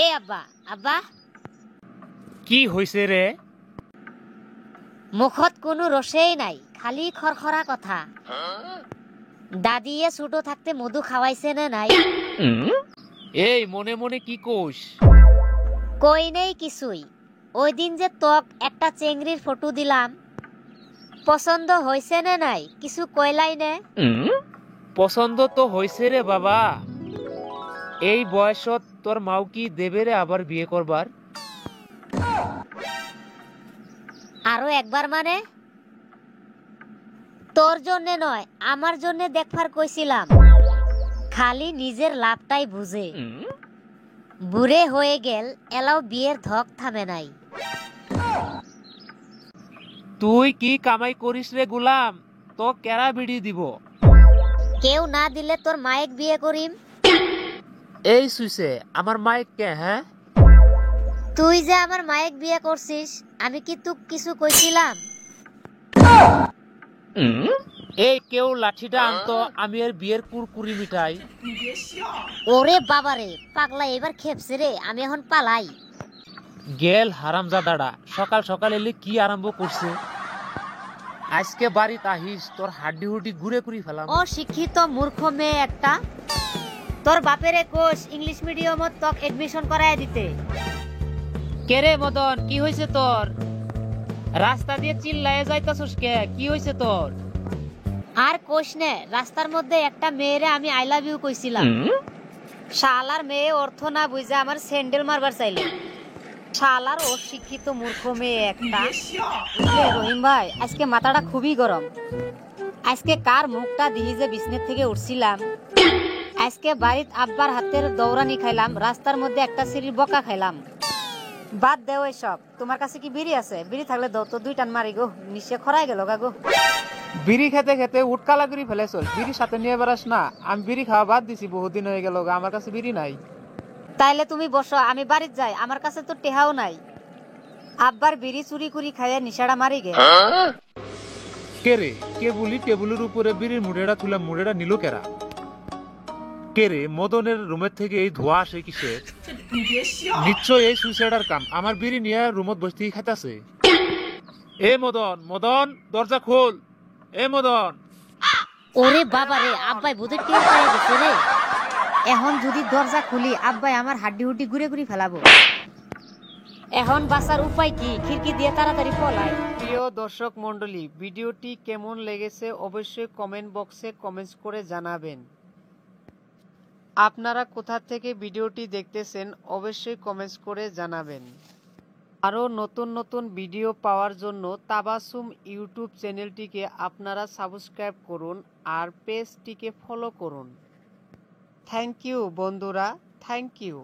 এ আব্বা আব্বা কি হইছে রে? মুখত কোনো রসেই নাই, খালি খরখরা কথা। দাদিয়ে ছোট থাকতে মধু খাওয়াইছে না নাই? এই মনে মনে কি কোষ? কই নেই কিছুই। ওই দিন যে তক একটা চেংড়ির ফটো দিলাম, পছন্দ হয়েছে না নাই কিছু কইলাই নে? পছন্দ তো হইছে রে বাবা। এই বয়সত তোর মাও কি দেবে রে আবার বিয়ে করবার? আরো একবার মানে? তোর জন্য নয়, আমার জন্য দেখবার কইছিলাম। খালি নিজের লাভটাই বুঝে। বুড়ে হয়ে গেল, এলাও বিয়ের ধক থামে নাই। তুই কি কামাই করিস রে গুলাম? তো কেরা বিড়ি দিব? কেউ না দিলে তোর মায়েক বিয়ে করিম। এই সুইছে আমার মাইক কে? হ্যাঁ, তুই যে আমার মায়েক বিয়ে করছিস, আমি কি তুক কিছু কইছিলাম? এই কেউ লাঠিটা আনতো, আমি এর বিয়ের কুরকুরি মিঠাই। ওরে বাবারে, পাগলা এবার খেপছে রে, আমি এখন পালাই। গেল হারামজাদাটা, সকাল সকাল এলে কি আরম্ভ করছে। আজকে বাড়িতে আহিস, তোর হাড্ডি হুড্ডি ঘুরে ঘুরি ফেলাম। অশিক্ষিত মূর্খ মেয়ে একটা। তোর বাপেরে কোষ ইংলিশ মিডিয়ামত তক এডমিশন করায় দিতে। কে রে মদন, কি হয়েছে তোর? রাস্তা দিয়ে চিল্লায়ে যাইতাছস কে? কি হয়েছে তোর? আর কোষ নে, রাস্তার মধ্যে একটা মেয়েরে আমি আই লাভ ইউ কইছিলাম। শালার মেয়ে অর্থ না বুঝে আমার স্যান্ডেল মারবার চাইলে। শালার অশিক্ষিত মূর্খ মেয়ে একটা। বুঝলে রহিম ভাই, আজকে মাথাটা খুবই গরম। আজকে কার মুখটা দিহি যে বিছনের থেকে উঠছিলাম। আজকে বাড়িত আব্বার হাতের দৌড়ানি খাইলাম, রাস্তার মধ্যে একটা সিঁড়ির বকা খাইলাম। বাদ দেও এসব। তোমার কাছে কি বিড়ি আছে? বিড়ি থাকলে দাও তো, দুই টান মারি গো, নিশ্চয় খরাই গেল গা গো। বিড়ি খেতে খেতে উটকালা করে ফেলেছ, বিড়ি সাথে নিয়ে বেড়াস না। আমি বিড়ি খাওয়া বাদ দিছি, বহুদিন হয়ে গেল, আমার কাছে বিড়ি নাই। তাইলে তুমি বসো, আমি বাড়িত যাই, আমার কাছে তো টেহাও নাই। আব্বার বিড়ি চুরি করি খাইয়া নিশাড়া মারি গে। কে রে? কে বলি টেবিলের উপরে বিড়ির মুড়েটা তুলে মুড়েটা নিল কেরা? কে রে? মদনের রুমের থেকে এই ধোয়া আসে কিসের? নিশ্চয় এই সুইসাইডার কাম। আমার বিড়ি নিয়ে রুমত বসতেই খাইতাছে। এ মদন, মদন দরজা খোল। এ মদন। ওরে বাবা রে, আব্বাই বোধহয় টের পেয়ে গেছে রে। এখন যদি দরজা খুলি, আব্বাই আমার হাড্ডি হুড্ডি ঘুরে ঘুরে ফেলাবো। এখন বাঁচার উপায় কি? খিড়কি দিয়ে তাড়াতাড়ি পলাই। প্রিয় দর্শক মন্ডলী, ভিডিওটি কেমন লেগেছে অবশ্যই কমেন্ট বক্সে কমেন্টস করে জানাবেন। আপনারা কোথা থেকে ভিডিওটি দেখতেছেন অবশ্যই কমেন্টস করে জানাবেন। আরও নতুন নতুন ভিডিও পাওয়ার জন্য তাবাসুম ইউটিউব চ্যানেলটিকে আপনারা সাবস্ক্রাইব করুন আর পেজটিকে ফলো করুন। থ্যাংক ইউ বন্ধুরা, থ্যাংক ইউ।